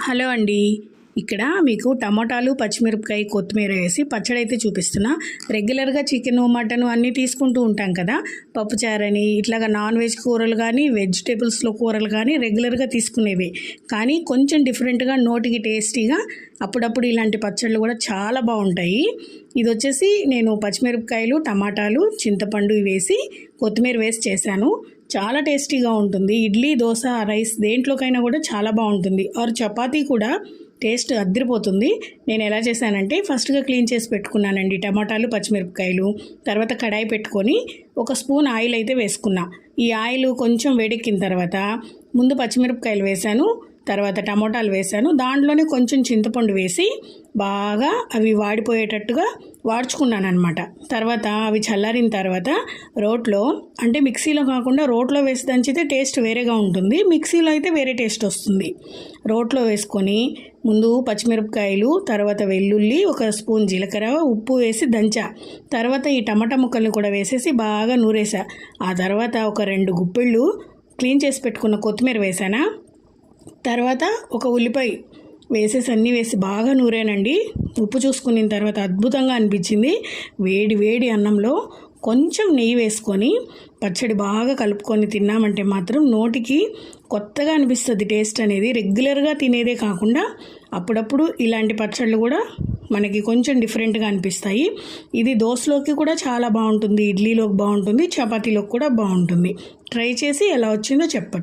Hello అండి. ఇక్కడ మీకు టమోటాలు, పచ్చిమిరపకాయ, కొత్తిమీర వేసి పచ్చడి అయితే చూపిస్తున్నా. రెగ్యులర్గా చికెను, మటను అన్నీ తీసుకుంటూ ఉంటాం కదా. పప్పుచారని ఇట్లాగా నాన్ వెజ్ కూరలు కానీ, వెజిటేబుల్స్లో కూరలు కానీ రెగ్యులర్గా తీసుకునేవి. కానీ కొంచెం డిఫరెంట్గా, నోటికి టేస్టీగా అప్పుడప్పుడు ఇలాంటి పచ్చళ్ళు కూడా చాలా బాగుంటాయి. ఇది వచ్చేసి నేను పచ్చిమిరపకాయలు, టమాటాలు, చింతపండు వేసి కొత్తిమీర వేసి చేశాను. చాలా టేస్టీగా ఉంటుంది. ఇడ్లీ, దోశ, రైస్ దేంట్లోకైనా కూడా చాలా బాగుంటుంది. ఆర్ చపాతీ కూడా టేస్ట్ అద్దరిపోతుంది. నేను ఎలా చేశానంటే ఫస్ట్గా క్లీన్ చేసి పెట్టుకున్నానండి టమాటాలు, పచ్చిమిరపకాయలు. తర్వాత కడాయి పెట్టుకొని ఒక స్పూన్ ఆయిల్ అయితే వేసుకున్నా. ఈ ఆయిల్ కొంచెం వేడెక్కిన తర్వాత ముందు పచ్చిమిరపకాయలు వేశాను, తర్వాత టమోటాలు వేశాను. దాంట్లోనే కొంచెం చింతపండు వేసి బాగా అవి వాడిపోయేటట్టుగా వాడ్చుకున్నాను అనమాట. తర్వాత అవి చల్లారిన తర్వాత రోట్లో, అంటే మిక్సీలో కాకుండా రోట్లో వేసి దంచితే టేస్ట్ వేరేగా ఉంటుంది. మిక్సీలో అయితే వేరే టేస్ట్ వస్తుంది. రోట్లో వేసుకొని ముందు పచ్చిమిరపకాయలు, తర్వాత వెల్లుల్లి, ఒక స్పూన్ జీలకర్ర, ఉప్పు వేసి దంచా. తర్వాత ఈ టమాటా ముక్కల్ని కూడా వేసేసి బాగా నూరేసా. ఆ తర్వాత ఒక 2 గుప్పిళ్ళు క్లీన్ చేసి పెట్టుకున్న కొత్తిమీర వేసానా. తర్వాత ఒక ఉల్లిపాయ వేసేసి అన్నీ వేసి బాగా నూరానండి. ఉప్పు చూసుకున్న తర్వాత అద్భుతంగా అనిపించింది. వేడి వేడి అన్నంలో కొంచెం నెయ్యి వేసుకొని పచ్చడి బాగా కలుపుకొని తిన్నామంటే మాత్రం నోటికి కొత్తగా అనిపిస్తుంది. టేస్ట్ అనేది రెగ్యులర్గా తినేదే కాకుండా అప్పుడప్పుడు ఇలాంటి పచ్చళ్ళు కూడా మనకి కొంచెం డిఫరెంట్గా అనిపిస్తాయి. ఇది దోశలోకి కూడా చాలా బాగుంటుంది, ఇడ్లీలోకి బాగుంటుంది, చపాతీలోకి కూడా బాగుంటుంది. ట్రై చేసి ఎలా వచ్చిందో చెప్పండి.